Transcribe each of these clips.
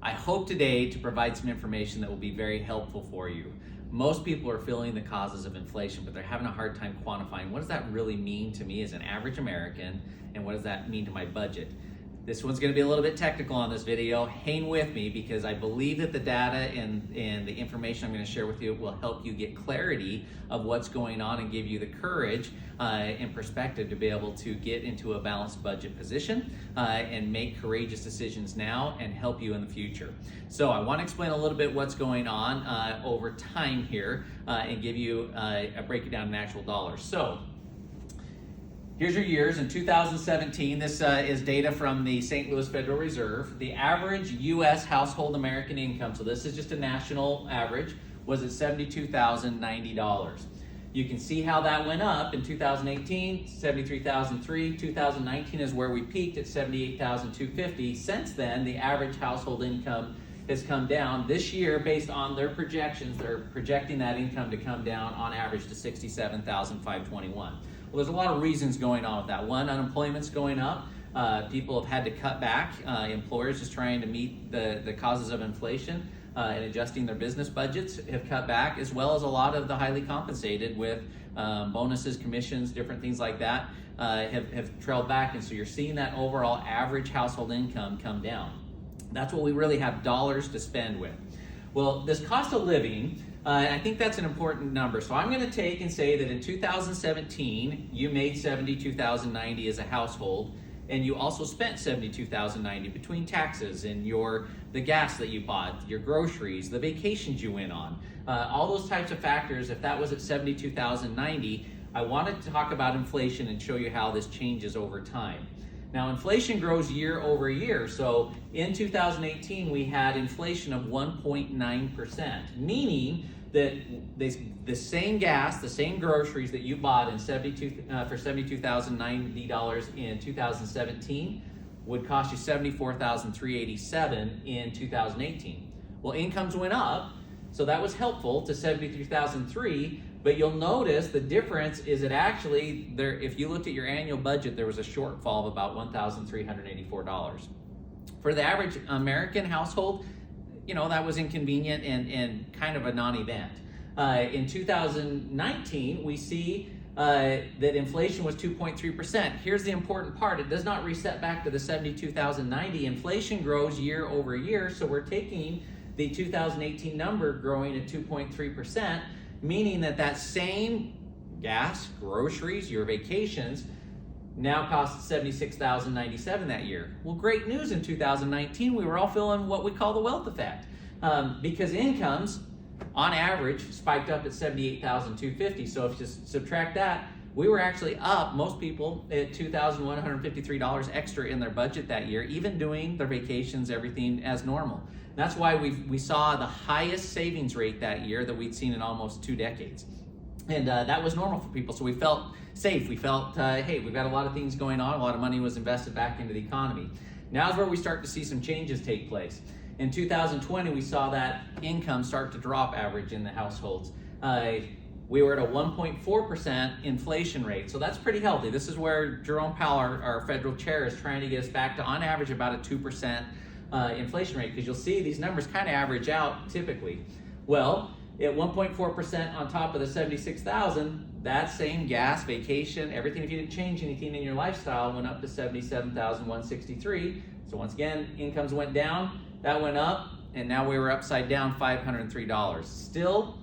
I hope today to provide some information that will be very helpful for you. Most people are feeling the causes of inflation, but they're having a hard time quantifying what does that really mean to me as an average American, and what does that mean to my budget. This one's going to be a little bit technical on this video. Hang with me because I believe that the data and the information I'm going to share with you will help you get clarity of what's going on and give you the courage and perspective to be able to get into a balanced budget position and make courageous decisions now and help you in the future. So I want to explain a little bit what's going on over time here and give you a breakdown in actual dollars. So here's your years. In 2017, this is data from the St. Louis Federal Reserve. The average U.S. household American income, so this is just a national average, was at $72,090. You can see how that went up in 2018, $73,003. 2019 is where we peaked at $78,250. Since then, the average household income has come down. This year, based on their projections, they're projecting that income to come down on average to $67,521. Well, there's a lot of reasons going on with that. One, unemployment's going up. People have had to cut back. Employers just trying to meet the causes of inflation and adjusting their business budgets have cut back, as well as a lot of the highly compensated with bonuses, commissions, different things like that have trailed back. And so you're seeing that overall average household income come down. That's what we really have dollars to spend with. Well, this cost of living, I think that's an important number. So I'm going to take and say that in 2017, you made $72,090 as a household, and you also spent $72,090 between taxes and the gas that you bought, your groceries, the vacations you went on, all those types of factors. If that was at $72,090, I wanted to talk about inflation and show you how this changes over time. Now, inflation grows year over year. So in 2018, we had inflation of 1.9%, meaning that the same gas, the same groceries that you bought for $72,090 in 2017 would cost you $74,387 in 2018. Well, incomes went up, so that was helpful to $73,003. But you'll notice the difference is that actually, if you looked at your annual budget, there was a shortfall of about $1,384. For the average American household, that was inconvenient and kind of a non-event. In 2019, we see that inflation was 2.3%. Here's the important part. It does not reset back to the $72,090. Inflation grows year over year, so we're taking the 2018 number growing at 2.3%, meaning that same gas, groceries, your vacations, now cost $76,097 that year. Well, great news in 2019, we were all feeling what we call the wealth effect because incomes, on average, spiked up at $78,250. So if you subtract that, we were actually up, most people, at $2,153 extra in their budget that year, even doing their vacations, everything as normal. That's why we saw the highest savings rate that year that we'd seen in almost 2 decades. And that was normal for people, so we felt safe. We felt, hey, we've got a lot of things going on. A lot of money was invested back into the economy. Now is where we start to see some changes take place. In 2020, we saw that income start to drop average in the households. We were at a 1.4% inflation rate, so that's pretty healthy. This is where Jerome Powell, our federal chair, is trying to get us back to, on average, about a 2% inflation rate, because you'll see these numbers kind of average out typically. Well, at 1.4% on top of the 76,000, that same gas, vacation, everything, if you didn't change anything in your lifestyle, went up to 77,163. So once again, incomes went down, that went up, and now we were upside down $503. Still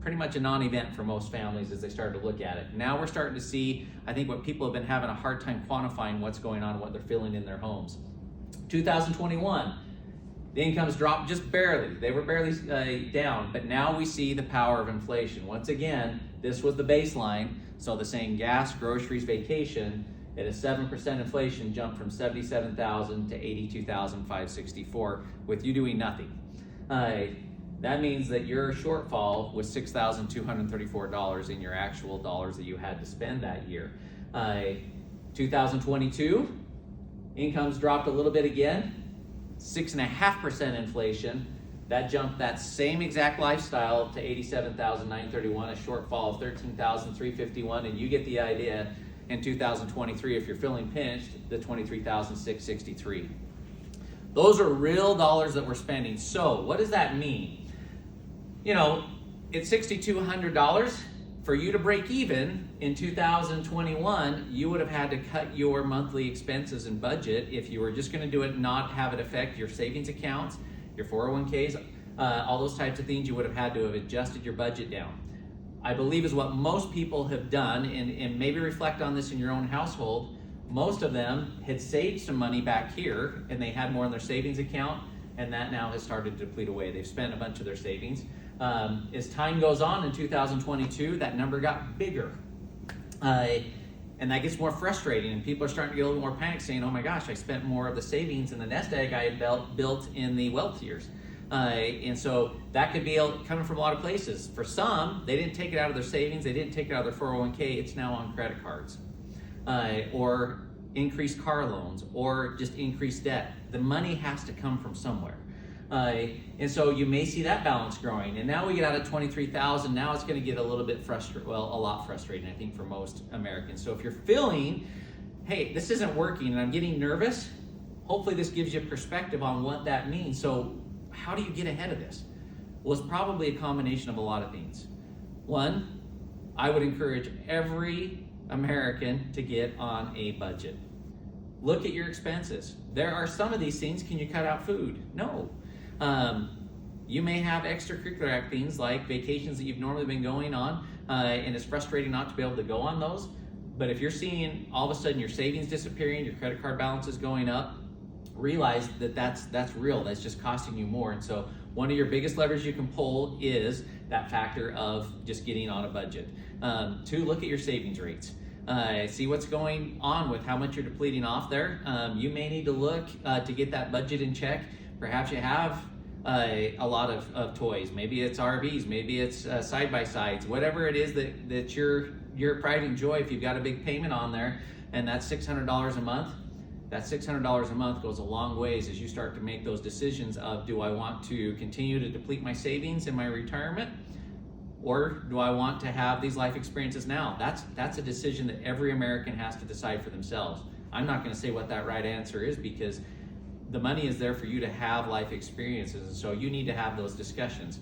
pretty much a non-event for most families as they started to look at it. Now we're starting to see, I think, what people have been having a hard time quantifying what's going on, what they're feeling in their homes. 2021, the incomes dropped just barely. They were barely down, but now we see the power of inflation. Once again, this was the baseline, so the same gas, groceries, vacation, at a 7% inflation jumped from $77,000 to $82,564 with you doing nothing. That means that your shortfall was $6,234 in your actual dollars that you had to spend that year. 2022, incomes dropped a little bit again, 6.5% inflation. That jumped that same exact lifestyle to $87,931, a shortfall of $13,351, and you get the idea. In 2023, if you're feeling pinched, the $23,663. Those are real dollars that we're spending. So what does that mean? You know, it's $6,200. For you to break even in 2021, you would have had to cut your monthly expenses and budget if you were just going to do it, not have it affect your savings accounts, your 401ks, all those types of things. You would have had to have adjusted your budget down. I believe is what most people have done, and maybe reflect on this in your own household. Most of them had saved some money back here, and they had more in their savings account, and that now has started to deplete away. They've spent a bunch of their savings. As time goes on in 2022, that number got bigger. And that gets more frustrating, and people are starting to get a little more panicked, saying, oh my gosh, I spent more of the savings in the nest egg I had built in the wealth years. And so that could be coming from a lot of places. For some, they didn't take it out of their savings, they didn't take it out of their 401k, it's now on credit cards. Or increased car loans, or just increased debt. The money has to come from somewhere. And so you may see that balance growing. And now we get out of 23,000. Now it's going to get a little bit frustrating. Well, a lot frustrating, I think, for most Americans. So if you're feeling, hey, this isn't working and I'm getting nervous, hopefully this gives you a perspective on what that means. So how do you get ahead of this? Well, it's probably a combination of a lot of things. One, I would encourage every American to get on a budget. Look at your expenses. There are some of these things. Can you cut out food? No. You may have extracurricular things like vacations that you've normally been going on, and it's frustrating not to be able to go on those. But if you're seeing all of a sudden your savings disappearing, your credit card balance is going up, realize that that's real. That's just costing you more. And so one of your biggest levers you can pull is that factor of just getting on a budget. Two, look at your savings rates. See what's going on with how much you're depleting off there. You may need to look to get that budget in check. Perhaps you have a lot of toys. Maybe it's RVs, maybe it's side-by-sides, whatever it is that your pride and joy. If you've got a big payment on there and that's $600 a month, that $600 a month goes a long ways as you start to make those decisions of, do I want to continue to deplete my savings in my retirement, or do I want to have these life experiences now? That's a decision that every American has to decide for themselves. I'm not going to say what that right answer is, because the money is there for you to have life experiences, and so you need to have those discussions.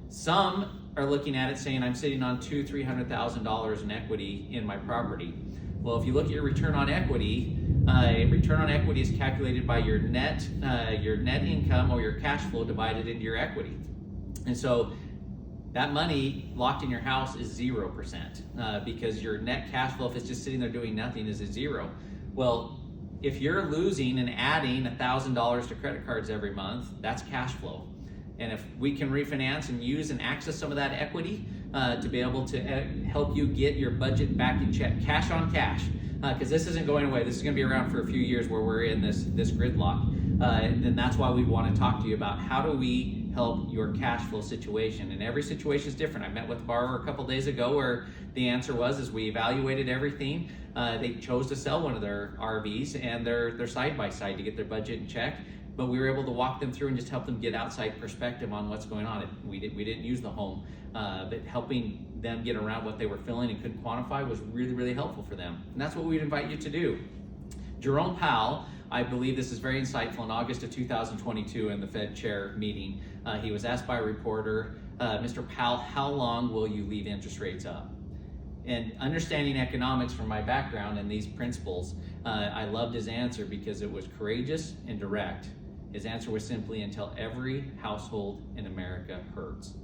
Some are looking at it saying, I'm sitting on $200,000-$300,000 in equity in my property. Well, if you look at your return on equity is calculated by your net income or your cash flow divided into your equity. And so that money locked in your house is 0%, because your net cash flow, if it's just sitting there doing nothing, is a zero. Well, if you're losing and adding $1,000 to credit cards every month, that's cash flow. And if we can refinance and use and access some of that equity to be able to help you get your budget back in check, cash on cash, because this isn't going away. This is going to be around for a few years where we're in this gridlock. And that's why we want to talk to you about how do we help your cash flow situation. And every situation is different. I met with a borrower a couple days ago where the answer was we evaluated everything. They chose to sell one of their RVs and their side-by-side to get their budget in check. But we were able to walk them through and just help them get outside perspective on what's going on. We didn't use the home, but helping them get around what they were feeling and couldn't quantify was really, really helpful for them. And that's what we'd invite you to do. Jerome Powell, I believe this is very insightful, in August of 2022 in the Fed chair meeting, he was asked by a reporter, Mr. Powell, how long will you leave interest rates up? And understanding economics from my background and these principles, I loved his answer because it was courageous and direct. His answer was simply, until every household in America hurts.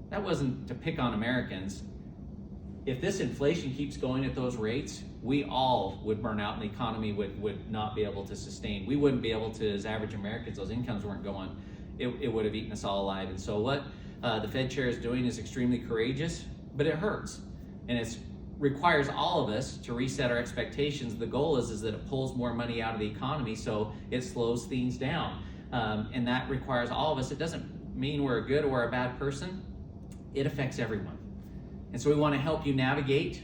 That wasn't to pick on Americans. If this inflation keeps going at those rates, we all would burn out and the economy would not be able to sustain. We wouldn't be able to, as average Americans, those incomes weren't going, it would have eaten us all alive. And so what the Fed chair is doing is extremely courageous, but it hurts. And it requires all of us to reset our expectations. The goal is that it pulls more money out of the economy, so it slows things down. And that requires all of us. It doesn't mean we're a good or a bad person. It affects everyone. And so we want to help you navigate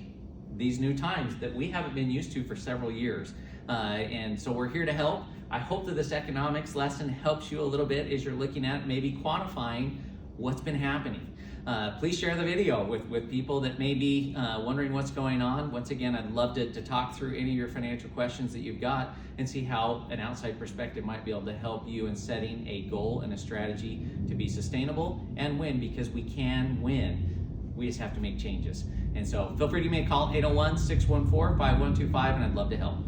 these new times that we haven't been used to for several years. And so we're here to help. I hope that this economics lesson helps you a little bit as you're looking at maybe quantifying what's been happening. please share the video with people that may be wondering what's going on. Once again, I'd love to talk through any of your financial questions that you've got and see how an outside perspective might be able to help you in setting a goal and a strategy to be sustainable and win, because we can win. We just have to make changes. And so feel free to give me a call, 801-614-5125, and I'd love to help.